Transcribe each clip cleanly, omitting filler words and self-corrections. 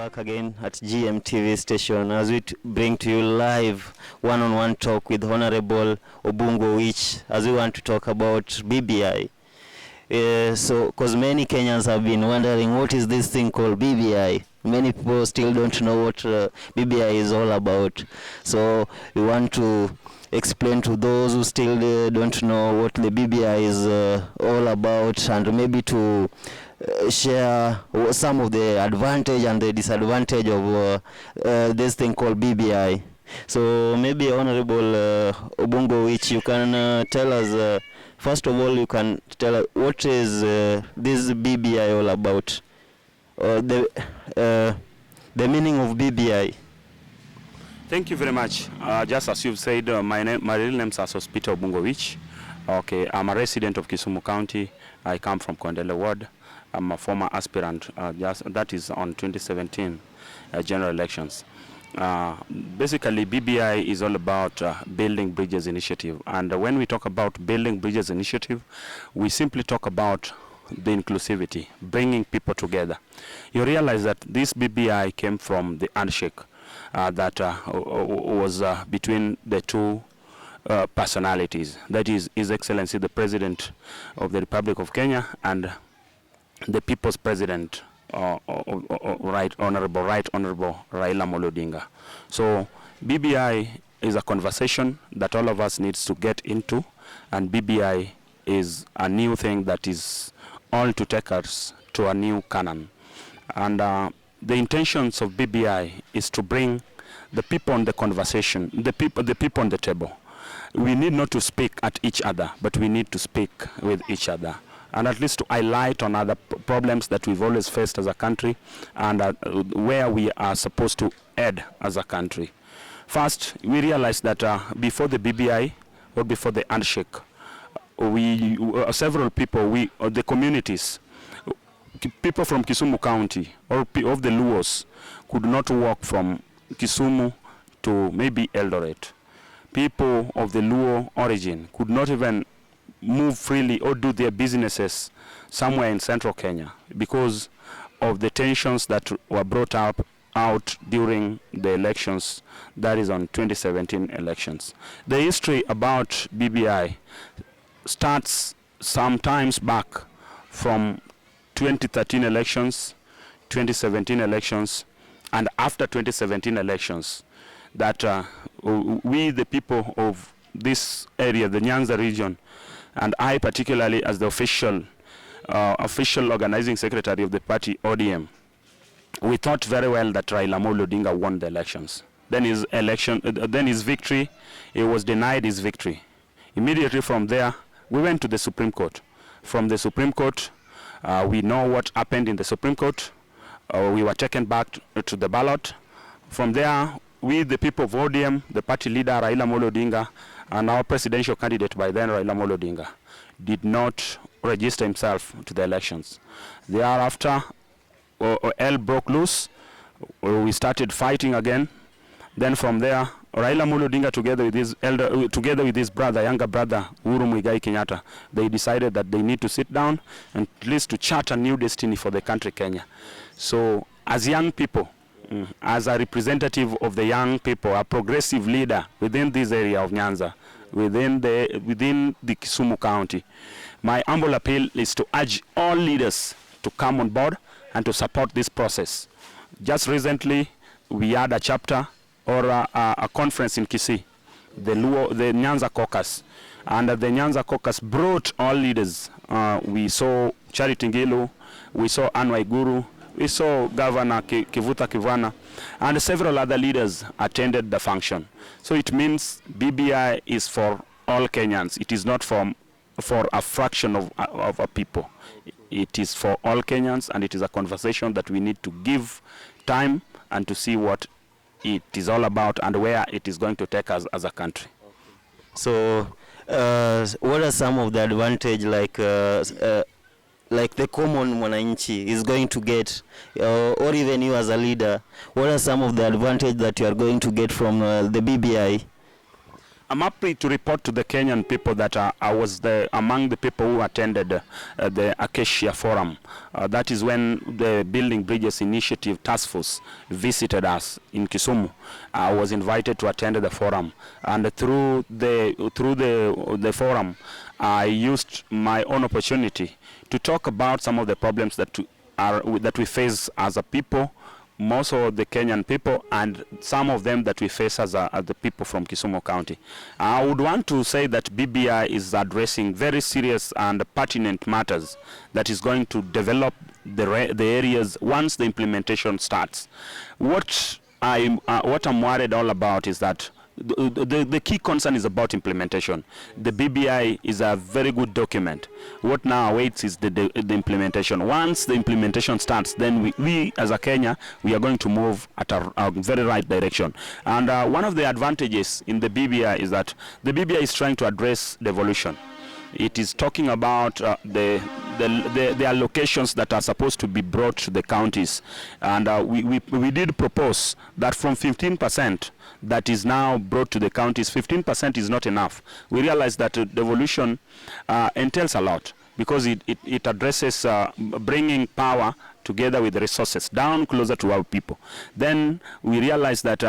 back again at GMTV station as we bring to you live one-on-one talk with Honorable Obungu Owich as we want to talk about BBI. So, because many Kenyans have been wondering what is this thing called BBI. Many people still don't know what BBI is all about. So, we want to explain to those who still don't know what the BBI is all about, and maybe to share some of the advantage and the disadvantage of this thing called BBI. So maybe Honorable Obungu, which you can tell us, first of all, you can tell us what is this BBI all about, or the meaning of BBI. Thank you very much. Just as you've said, my real name is Peter Obungu. Okay, I'm a resident of Kisumu County. I come from Kondele Ward. I'm a former aspirant. That is on 2017 general elections. Basically, BBI is all about Building Bridges Initiative. And when we talk about Building Bridges Initiative, we simply talk about the inclusivity, bringing people together. You realize that this BBI came from the handshake that was between the two personalities. That is His Excellency the President of the Republic of Kenya and the People's President, Right Honorable Raila Amolo Odinga. So BBI is a conversation that all of us needs to get into, and BBI is a new thing that is all to take us to a new canon. And the intentions of BBI is to bring the people on the conversation, the people on the table. We need not to speak at each other, but we need to speak with each other, and at least to highlight on other problems that we've always faced as a country, and where we are supposed to head as a country. First, we realize that before the BBI or before the handshake, several people, the communities, people from Kisumu County or of the Luos could not walk from Kisumu to maybe Eldoret. People of the Luo origin could not even move freely or do their businesses somewhere in central Kenya because of the tensions that were brought out during the elections, that is on 2017 elections. The history about BBI starts sometimes back from 2013 elections, 2017 elections, and after 2017 elections, that we, the people of this area, the Nyanza region, and I particularly as the official organizing secretary of the party, ODM, we thought very well that Raila Amolo Odinga won the elections. Then his victory, he was denied his victory. Immediately from there, we went to the Supreme Court. From the Supreme Court, we know what happened in the Supreme Court. We were taken back to the ballot. From there, we, the people of ODM, the party leader Raila Amolo Odinga, and our presidential candidate by then, Raila Amolo Odinga, did not register himself to the elections. Thereafter, hell broke loose. We started fighting again. Then from there, Raila Amolo Odinga, together with his brother, younger brother, Uhuru Muigai Kenyatta, they decided that they need to sit down and at least to chart a new destiny for the country, Kenya. So, as young people, as a representative of the young people, a progressive leader within this area of Nyanza, within the Kisumu County, my humble appeal is to urge all leaders to come on board and to support this process. Just recently, we had a chapter or a conference in Kisii, the Nyanza Caucus, and the Nyanza Caucus brought all leaders. We saw Charity Ngilu, we saw Anne Waiguru, we saw Governor Kivuta Kivana, and several other leaders attended the function. So it means BBI is for all Kenyans. It is not for a fraction of a people. It is for all Kenyans, and it is a conversation that we need to give time and to see what it is all about and where it is going to take us as a country. So what are some of the advantage like the common mwananchi is going to get, or even you as a leader, what are some of the advantage that you are going to get from the BBI? I'm happy to report to the Kenyan people that I was among the people who attended the Acacia Forum. That is when the Building Bridges Initiative Task Force visited us in Kisumu. I was invited to attend the forum, and through the forum, I used my own opportunity to talk about some of the problems that we face as a people, most of the Kenyan people, and some of them that we face as the people from Kisumu County. I would want to say that BBI is addressing very serious and pertinent matters that is going to develop the areas once the implementation starts. What I'm worried all about is that the key concern is about implementation. The BBI is a very good document. What now awaits is the implementation. Once the implementation starts, then we as a Kenya, we are going to move at a very right direction. And one of the advantages in the BBI is that the BBI is trying to address devolution. It is talking about the allocations that are supposed to be brought to the counties, and we did propose that from 15% that is now brought to the counties, 15% is not enough. We realize that devolution entails a lot, because it addresses bringing power together with the resources down closer to our people. Then we realize that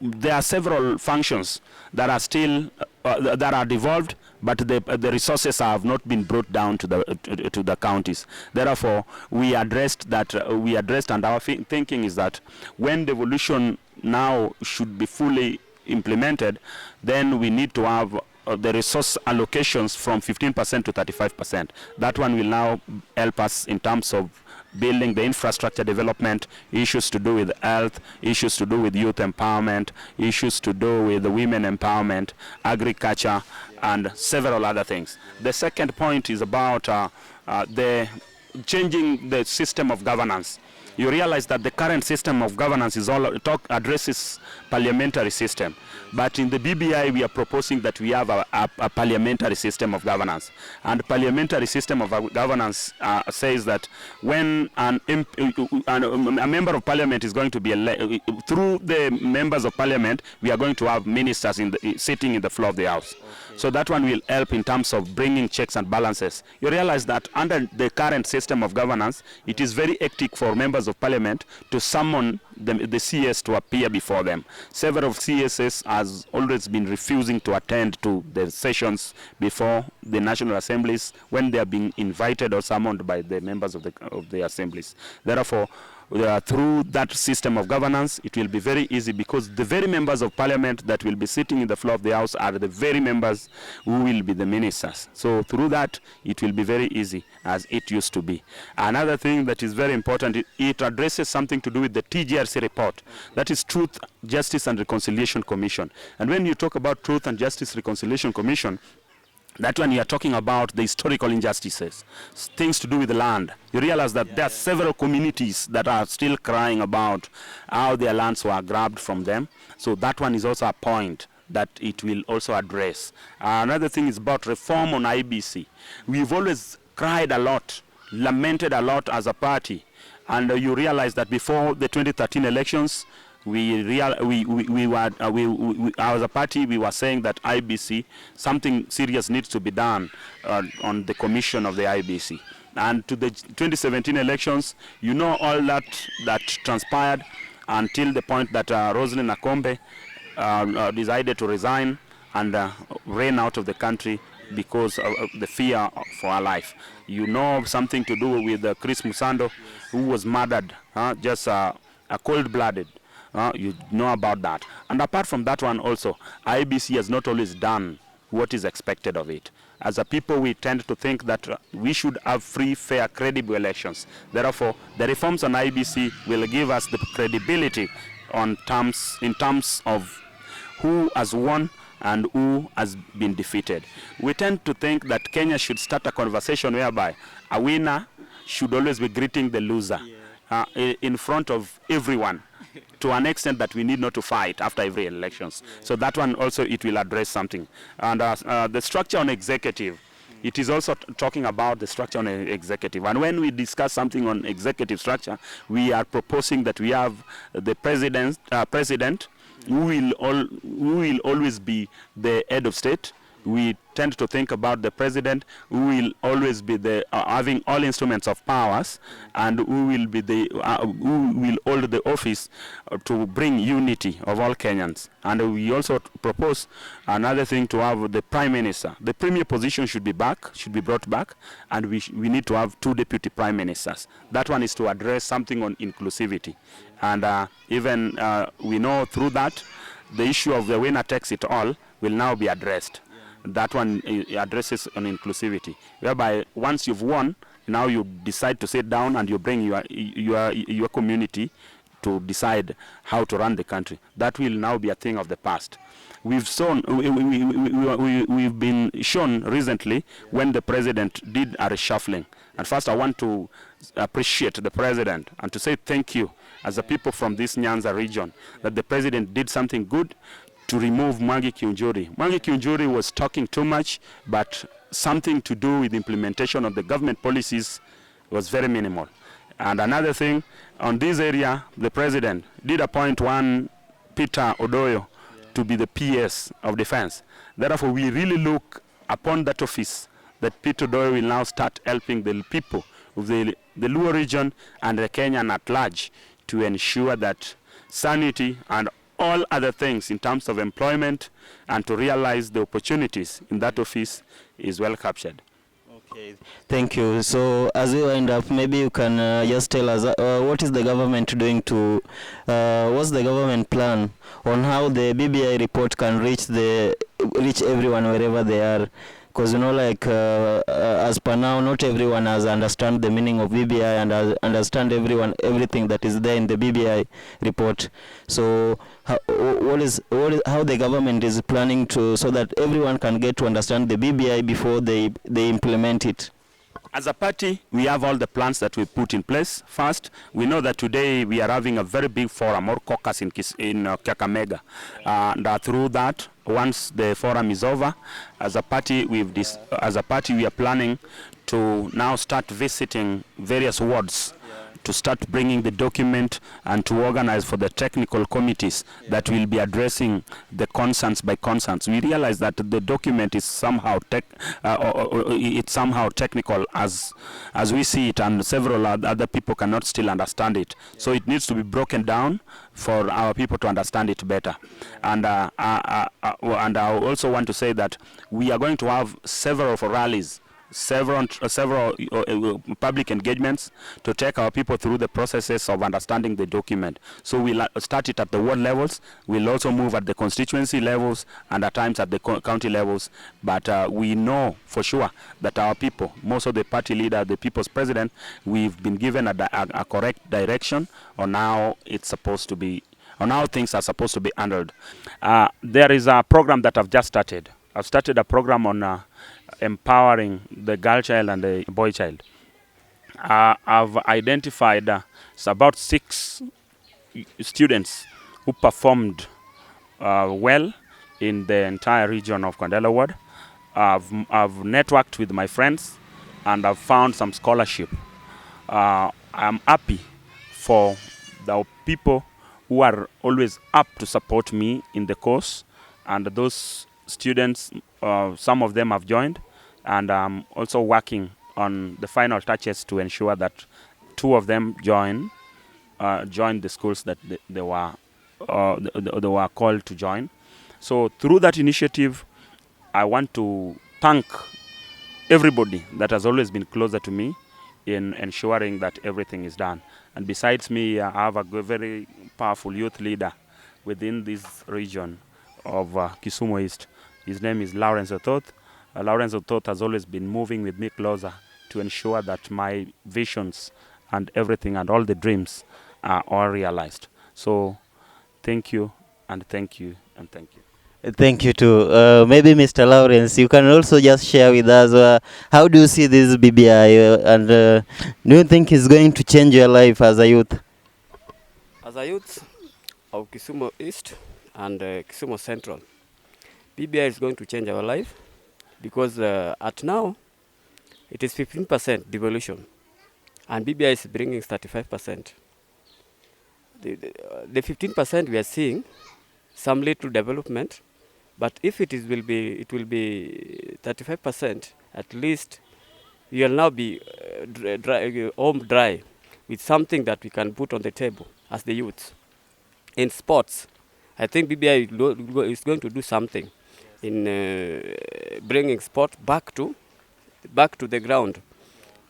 there are several functions that are still that are devolved, but the resources have not been brought down to the counties. Therefore, we addressed, and our thinking is that when devolution now should be fully implemented, then we need to have the resource allocations from 15% to 35%. That one will now help us in terms of building the infrastructure development, issues to do with health, issues to do with youth empowerment, issues to do with women empowerment, agriculture, and several other things. The second point is about the changing the system of governance. You realize that the current system of governance is addresses parliamentary system. But in the BBI, we are proposing that we have a parliamentary system of governance. And parliamentary system of governance says that when a member of parliament is going to be elected, through the members of parliament, we are going to have ministers sitting in the floor of the house. Okay. So that one will help in terms of bringing checks and balances. You realize that under the current system of governance, it is very hectic for members of parliament to summon the CS to appear before them. Several CSs has always been refusing to attend to the sessions before the National Assemblies when they are being invited or summoned by the members of the assemblies. Therefore, through that system of governance, it will be very easy, because the very members of parliament that will be sitting in the floor of the house are the very members who will be the ministers. So through that, it will be very easy, as it used to be. Another thing that is very important, it addresses something to do with the TGRC report. That is Truth, Justice and Reconciliation Commission. And when you talk about Truth and Justice Reconciliation Commission, that one you are talking about the historical injustices, things to do with the land. You realize that there are several communities that are still crying about how their lands were grabbed from them. So that one is also a point that it will also address. Another thing is about reform on IBC. We've always cried a lot, lamented a lot as a party. And you realize that before the 2013 elections, as a party, we were saying that IBC, something serious needs to be done on the commission of the IBC. And to the 2017 elections, you know all that transpired until the point that Rosalind Akombe decided to resign and ran out of the country because of the fear for her life. You know something to do with Chris Musando, who was murdered, just cold-blooded. You know about that. And apart from that one also, IBC has not always done what is expected of it. As a people, we tend to think that we should have free, fair, credible elections. Therefore, the reforms on IBC will give us the credibility in terms of who has won and who has been defeated. We tend to think that Kenya should start a conversation whereby a winner should always be greeting the loser in front of everyone, to an extent that we need not to fight after every elections. So that one also, it will address something. And the structure on executive, it is also talking about the structure on executive. And when we discuss something on executive structure, we are proposing that we have the president, who will always be the head of state. We tend to think about the president, who will always be the having all instruments of powers, and who will be the who will hold the office to bring unity of all Kenyans. And we also propose another thing, to have the prime minister. The premier position should be brought back, and we need to have 2 deputy prime ministers. That one is to address something on inclusivity, and even we know through that the issue of the winner takes it all will now be addressed. That one addresses on inclusivity, whereby once you've won, now you decide to sit down and you bring your community to decide how to run the country. That will now be a thing of the past. We've been shown recently when the president did a reshuffling. And first I want to appreciate the president and to say thank you as the people from this Nyanza region, that the president did something good to remove Mwangi Kiunjuri. Mwangi Kiunjuri was talking too much, but something to do with implementation of the government policies was very minimal. And another thing, on this area, the president did appoint one Peter Odoyo to be the PS of defense. Therefore, we really look upon that office, that Peter Odoyo will now start helping the people of the Luo region and the Kenyan at large to ensure that sanity and all other things in terms of employment and to realize the opportunities in that office is well captured. Okay, thank you. So as we wind up, maybe you can just tell us what is the government doing to, what's the government plan on how the BBI report can reach everyone wherever they are? Because like as per now, not everyone has understand the meaning of BBI and understand everything that is there in the BBI report. So how the government is planning to, so that everyone can get to understand the BBI before they implement it? As a party, we have all the plans that we put in place. First, we know that today we are having a very big forum or caucus in Kakamega. And through that, once the forum is over, as a party, we are planning to now start visiting various wards, to start bringing the document and to organize for the technical committees that will be addressing the concerns by concerns. We realize that the document is somehow technical as we see it, and several other people cannot still understand it. So it needs to be broken down for our people to understand it better. And I also want to say that we are going to have several rallies, several public engagements to take our people through the processes of understanding the document. So we'll start it at the ward levels. We'll also move at the constituency levels and at times at the county levels. But we know for sure that our people, most of the party leader, the people's president, we've been given a correct direction on how it's supposed to be, on how things are supposed to be handled. There is a program that I've just started. I've started a program on empowering the girl child and the boy child. I've identified about 6 students who performed well in the entire region of Kondela Ward. I've networked with my friends and I've found some scholarship. I'm happy for the people who are always up to support me in the course, and those students, some of them have joined, and I'm also working on the final touches to ensure that 2 of them join the schools that they were called to join. So through that initiative, I want to thank everybody that has always been closer to me in ensuring that everything is done. And besides me, I have a very powerful youth leader within this region of Kisumu East. His name is Lawrence Ototh. Lawrence Ototh has always been moving with me closer to ensure that my visions and everything and all the dreams are all realized. So thank you and thank you and thank you. Thank you too. Maybe Mr. Lawrence, you can also just share with us how do you see this BBI and do you think it's going to change your life as a youth? As a youth of Kisumu East and Kisumu Central, BBI is going to change our life because at now it is 15% devolution and BBI is bringing 35%. The 15% we are seeing some little development. But if it will be 35%, at least we will now be home dry with something that we can put on the table as the youth. In sports, I think BBI is going to do something in bringing sport back to the ground,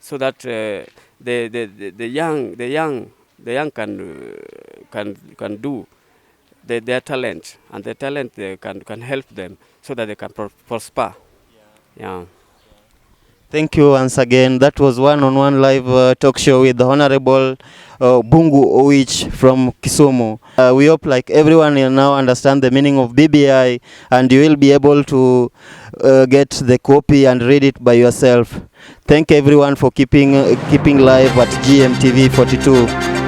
so that the young can do their talent, and the talent can help them so that they can prosper. Yeah. Thank you once again. That was one-on-one live talk show with the Honorable Obungu Owich from Kisumu. We hope like everyone will now understand the meaning of BBI, and you will be able to get the copy and read it by yourself. Thank everyone for keeping live at GMTV 42.